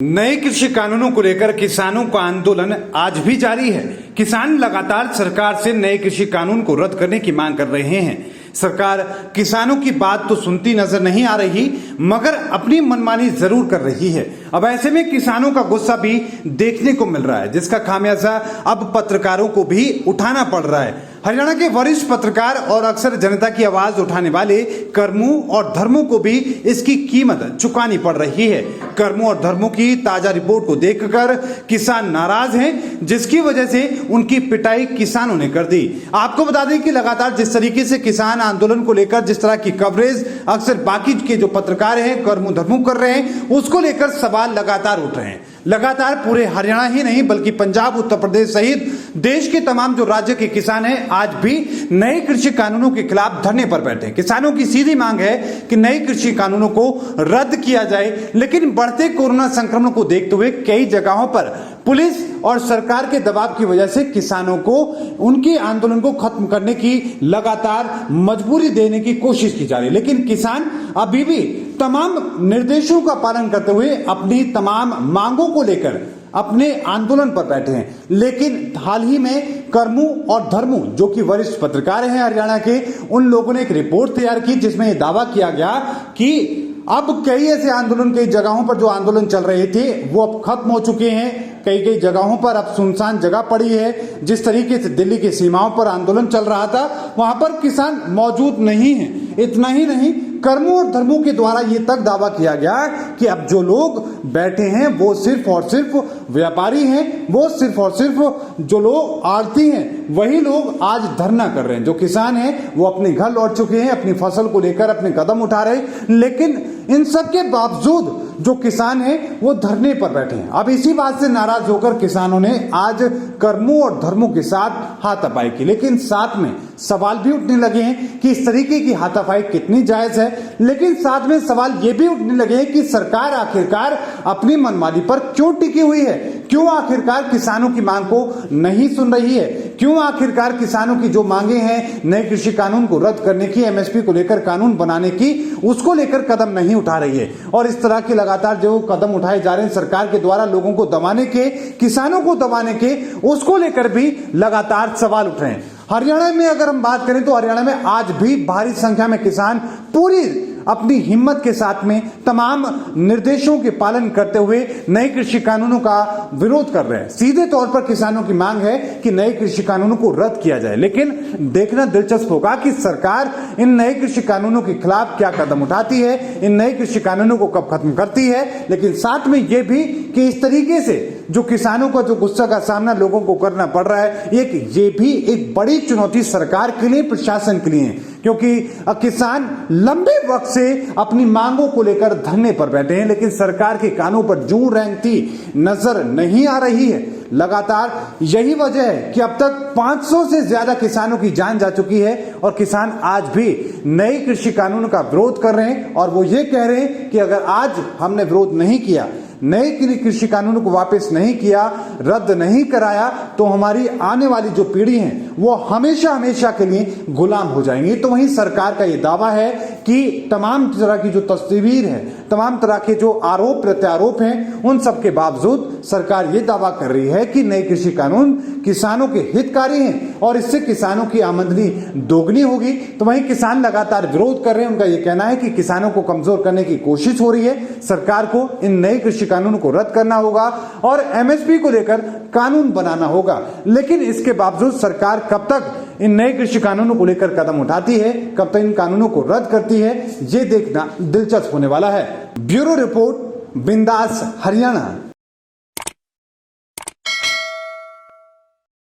नए कृषि कानूनों को लेकर किसानों का आंदोलन आज भी जारी है। किसान लगातार सरकार से नए कृषि कानून को रद्द करने की मांग कर रहे हैं। सरकार किसानों की बात तो सुनती नजर नहीं आ रही, मगर अपनी मनमानी जरूर कर रही है। अब ऐसे में किसानों का गुस्सा भी देखने को मिल रहा है, जिसका खामियाजा अब पत्रकारों को भी उठाना पड़ रहा है। हरियाणा के वरिष्ठ पत्रकार और अक्सर जनता की आवाज उठाने वाले कर्मों और धर्मों को भी इसकी कीमत चुकानी पड़ रही है। कर्मों और धर्मों की ताजा रिपोर्ट को देखकर किसान नाराज हैं, जिसकी वजह से उनकी पिटाई किसानों ने कर दी। आपको बता दें कि लगातार जिस तरीके से किसान आंदोलन को लेकर जिस तरह की कवरेज अक्सर बाकी के जो पत्रकार हैं कर्मों धर्मों कर रहे हैं, उसको लेकर सवाल लगातार उठ रहे हैं। लगातार पूरे हरियाणा ही नहीं बल्कि पंजाब, उत्तर प्रदेश सहित देश के तमाम जो राज्य के किसान हैं आज भी नए कृषि कानूनों के खिलाफ धरने पर बैठे हैं। किसानों की सीधी मांग है कि नए कृषि कानूनों को रद्द किया जाए, लेकिन बढ़ते कोरोना संक्रमण को देखते हुए कई जगहों पर पुलिस और सरकार के दबाव की वजह से किसानों को उनके आंदोलन को खत्म करने की लगातार मजबूरी देने की कोशिश की जा रही है। लेकिन किसान अभी भी तमाम निर्देशों का पालन करते हुए अपनी तमाम मांगों को लेकर अपने आंदोलन पर बैठे हैं। लेकिन हाल ही में कर्मों और धर्मों जो कि वरिष्ठ पत्रकार हैं हरियाणा के, उन लोगों ने एक रिपोर्ट तैयार की जिसमें यह दावा किया गया कि अब कई ऐसे आंदोलन कई जगहों पर जो आंदोलन चल रहे थे वो अब खत्म हो चुके हैं। कई जगहों पर अब सुनसान जगह पड़ी है। जिस तरीके से दिल्ली की सीमाओं पर आंदोलन चल रहा था वहां पर किसान मौजूद नहीं है। इतना ही नहीं, कर्मों और धर्मों के द्वारा ये तक दावा किया गया कि अब जो लोग बैठे हैं वो सिर्फ और सिर्फ व्यापारी हैं, वो सिर्फ और सिर्फ जो लोग आड़ती हैं वही लोग आज धरना कर रहे हैं। जो किसान हैं वो अपने घर लौट चुके हैं, अपनी फसल को लेकर अपने कदम उठा रहे हैं, लेकिन इन सब के बावजूद जो किसान हैं वो धरने पर बैठे हैं। अब इसी बात से नाराज होकर किसानों ने आज कर्मों और धर्मों के साथ हाथापाई की, लेकिन साथ में सवाल भी उठने लगे हैं कि इस तरीके की हाथापाई कितनी जायज है। लेकिन साथ में सवाल ये भी उठने लगे हैं कि सरकार आखिरकार अपनी मनमानी पर क्यों टिकी हुई है, क्यों आखिरकार किसानों की मांग को नहीं सुन रही है, क्यों आखिरकार किसानों की जो मांगे हैं नए कृषि कानून को रद्द करने की, एमएसपी को लेकर कानून बनाने की, उसको लेकर कदम नहीं उठा रही है। और इस तरह के लगातार जो कदम उठाए जा रहे हैं सरकार के द्वारा लोगों को दबाने के, किसानों को दबाने के, उसको लेकर भी लगातार सवाल उठ रहे हैं। हरियाणा में अगर हम बात करें तो हरियाणा में आज भी भारी संख्या में किसान पूरी अपनी हिम्मत के साथ में तमाम निर्देशों के पालन करते हुए नए कृषि कानूनों का विरोध कर रहे हैं। सीधे तौर पर किसानों की मांग है कि नए कृषि कानूनों को रद्द किया जाए। लेकिन देखना दिलचस्प होगा कि सरकार इन नए कृषि कानूनों के खिलाफ क्या कदम उठाती है, इन नए कृषि कानूनों को कब खत्म करती है। लेकिन साथ में यह भी कि इस तरीके से जो किसानों का जो गुस्सा का सामना लोगों को करना पड़ रहा है, ये भी एक बड़ी चुनौती सरकार के लिए, प्रशासन के लिए है, क्योंकि किसान लंबे वक्त से अपनी मांगों को लेकर धरने पर बैठे हैं, लेकिन सरकार के कानों पर जूं रेंगती नजर नहीं आ रही है। लगातार यही वजह है कि अब तक 500 से ज्यादा किसानों की जान जा चुकी है और किसान आज भी नए कृषि कानून का विरोध कर रहे हैं। और वो ये कह रहे हैं कि अगर आज हमने विरोध नहीं किया, नए कृषि कानून को वापस नहीं किया, रद्द नहीं कराया, तो हमारी आने वाली जो पीढ़ी है वो हमेशा हमेशा के लिए गुलाम हो जाएंगी। तो वहीं सरकार का ये दावा है कि तमाम तरह की जो तस्वीर है, तमाम तरह के जो आरोप प्रत्यारोप हैं, उन सब के बावजूद सरकार ये दावा कर रही है कि नए कृषि कानून किसानों के हितकारी हैं और इससे किसानों की आमदनी दोगुनी होगी। तो वहीं किसान लगातार विरोध कर रहे हैं। उनका यह कहना है कि किसानों को कमजोर करने की कोशिश हो रही है। सरकार को इन नए कृषि कानून को रद्द करना होगा और एमएसपी को लेकर कानून बनाना होगा। लेकिन इसके बावजूद सरकार कब तक इन नए कृषि कानूनों को लेकर कदम उठाती है, कब तक इन कानूनों को रद्द करती है, ये देखना दिलचस्प होने वाला है। ब्यूरो रिपोर्ट, बिंदास हरियाणा।